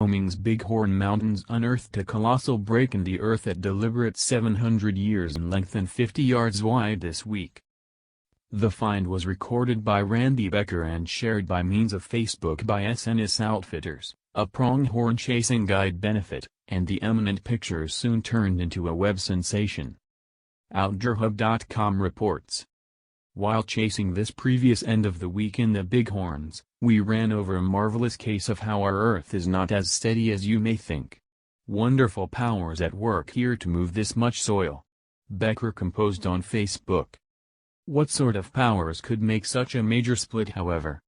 Wyoming's Bighorn Mountains unearthed a colossal break in the earth at deliberate 700 years in length and 50 yards wide this week. The find was recorded by Randy Becker and shared by means of Facebook by SNS Outfitters, a pronghorn chasing guide benefit, and the eminent pictures soon turned into a web sensation. OutdoorHub.com reports. While chasing this previous end of the week in the Bighorns, we ran over a marvelous case of how our Earth is not as steady as you may think. Wonderful powers at work here to move this much soil. Becker composed on Facebook. What sort of powers could make such a major split, however?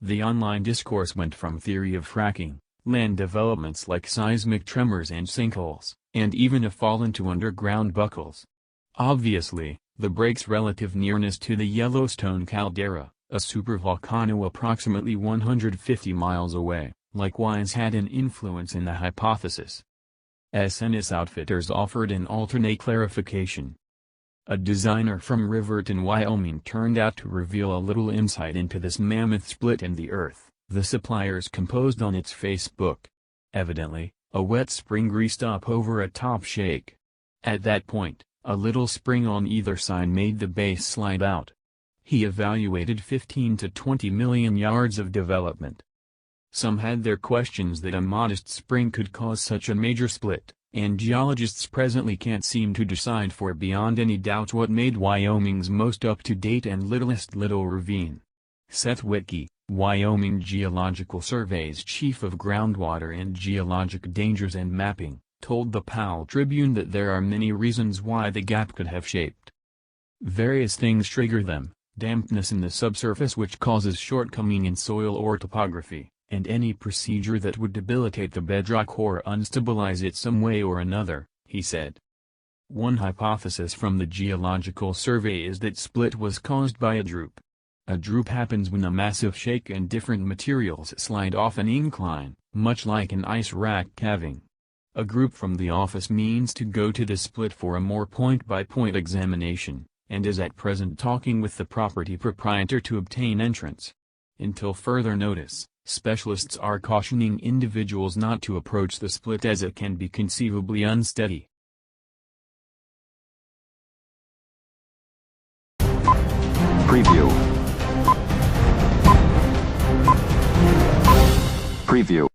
The online discourse went from theory of fracking, land developments like seismic tremors and sinkholes, and even a fall into underground buckles. Obviously, the break's relative nearness to the Yellowstone caldera, a supervolcano approximately 150 miles away, likewise had an influence in the hypothesis. SNS Outfitters offered an alternate clarification. A designer from Riverton, Wyoming turned out to reveal a little insight into this mammoth split in the earth, the suppliers composed on its Facebook. Evidently, a wet spring greased up over a top shake. At that point, a little spring on either side made the base slide out. He evaluated 15 to 20 million yards of development. Some had their questions that a modest spring could cause such a major split, and geologists presently can't seem to decide for beyond any doubt what made Wyoming's most up-to-date and littlest little ravine. Seth Whitkey, Wyoming Geological Survey's chief of groundwater and geologic dangers and mapping, told the Powell Tribune that there are many reasons why the gap could have shaped. Various things trigger them: dampness in the subsurface which causes shortcoming in soil or topography, and any procedure that would debilitate the bedrock or unstabilize it some way or another, he said. One hypothesis from the Geological Survey is that split was caused by a droop. A droop happens when a massive shake and different materials slide off an incline, much like an ice rack calving. A group from the office means to go to the split for a more point-by-point examination, and is at present talking with the property proprietor to obtain entrance. Until further notice, specialists are cautioning individuals not to approach the split as it can be conceivably unsteady. Preview. Preview.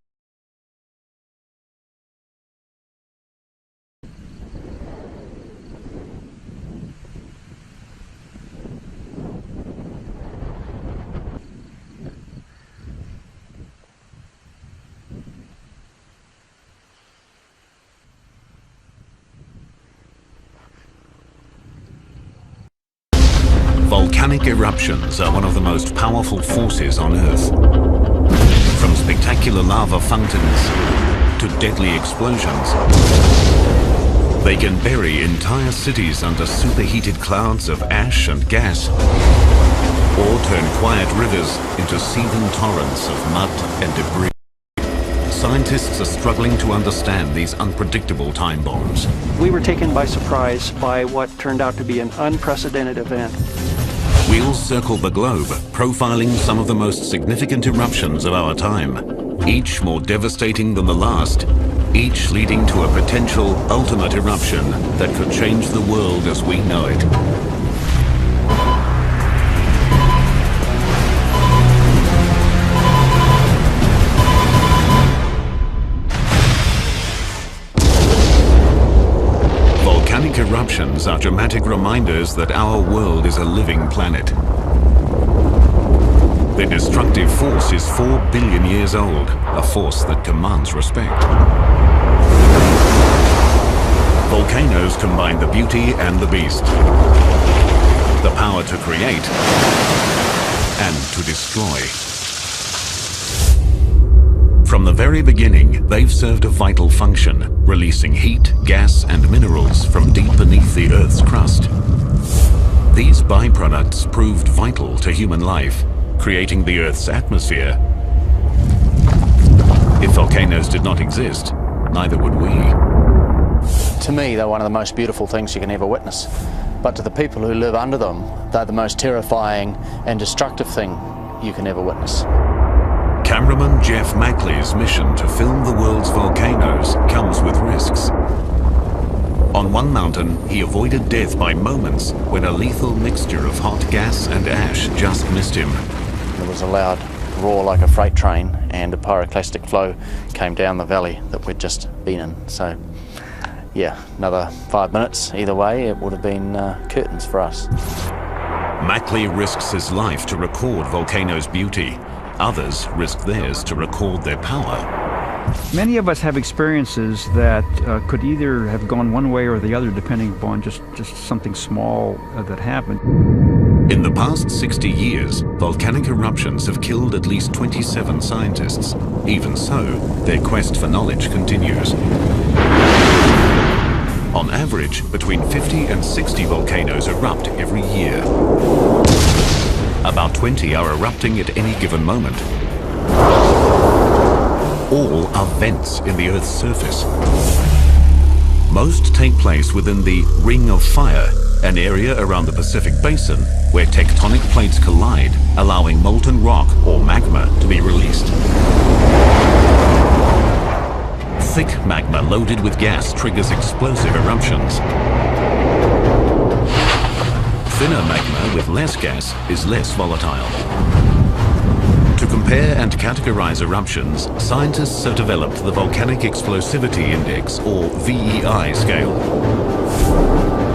Volcanic eruptions are one of the most powerful forces on Earth. From spectacular lava fountains to deadly explosions, they can bury entire cities under superheated clouds of ash and gas, or turn quiet rivers into seething torrents of mud and debris. Scientists are struggling to understand these unpredictable time bombs. We were taken by surprise by what turned out to be an unprecedented event. We'll circle the globe, profiling some of the most significant eruptions of our time, each more devastating than the last, each leading to a potential ultimate eruption that could change the world as we know it. Volcanic eruptions are dramatic reminders that our world is a living planet. Their destructive force is 4 billion years old, a force that commands respect. Volcanoes combine the beauty and the beast, the power to create and to destroy. From the very beginning, they've served a vital function, releasing heat, gas, and minerals from deep beneath the Earth's crust. These byproducts proved vital to human life, creating the Earth's atmosphere. If volcanoes did not exist, neither would we. To me, they're one of the most beautiful things you can ever witness. But to the people who live under them, they're the most terrifying and destructive thing you can ever witness. Cameraman Jeff Mackley's mission to film the world's volcanoes comes with risks. On one mountain, he avoided death by moments when a lethal mixture of hot gas and ash just missed him. There was a loud roar like a freight train, and a pyroclastic flow came down the valley that we'd just been in. So, yeah, another 5 minutes either way, it would have been curtains for us. Mackley risks his life to record volcanoes' beauty. Others risk theirs to record their power. Many of us have experiences that could either have gone one way or the other, depending upon just something small that happened. In the past 60 years, volcanic eruptions have killed at least 27 scientists. Even so, their quest for knowledge continues. On average, between 50 and 60 volcanoes erupt every year. About 20 are erupting at any given moment. All are vents in the Earth's surface. Most take place within the Ring of Fire, an area around the Pacific Basin where tectonic plates collide, allowing molten rock or magma to be released. Thick magma loaded with gas triggers explosive eruptions. Thinner magma with less gas is less volatile. To compare and categorize eruptions, scientists have developed the Volcanic Explosivity Index, or VEI scale.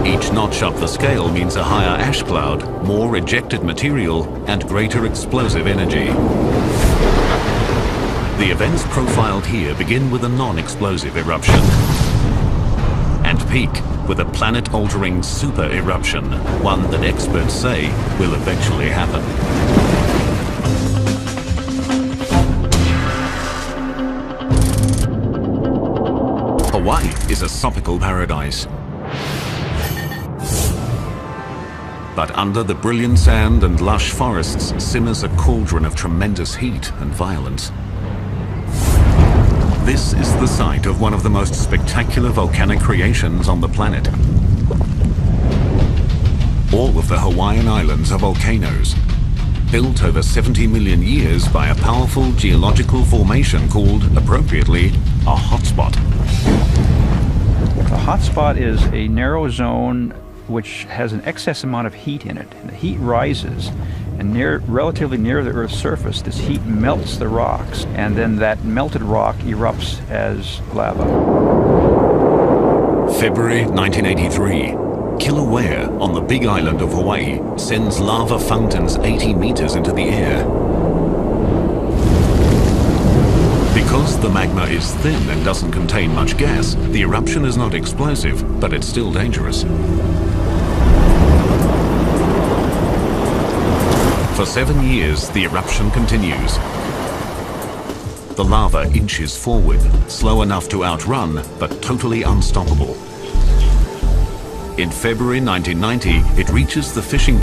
Each notch up the scale means a higher ash cloud, more ejected material, and greater explosive energy. The events profiled here begin with a non-explosive eruption and peak with a planet-altering super eruption, one that experts say will eventually happen. Hawaii is a tropical paradise. But under the brilliant sand and lush forests simmers a cauldron of tremendous heat and violence. This is the site of one of the most spectacular volcanic creations on the planet. All of the Hawaiian Islands are volcanoes, built over 70 million years by a powerful geological formation called, appropriately, a hotspot. A hotspot is a narrow zone which has an excess amount of heat in it. And the heat rises, and relatively near the Earth's surface, this heat melts the rocks, and then that melted rock erupts as lava. February 1983. Kilauea, on the big island of Hawaii, sends lava fountains 80 meters into the air. Because the magma is thin and doesn't contain much gas, the eruption is not explosive, but it's still dangerous. For 7 years, the eruption continues. The lava inches forward, slow enough to outrun, but totally unstoppable. In February 1990, it reaches the fishing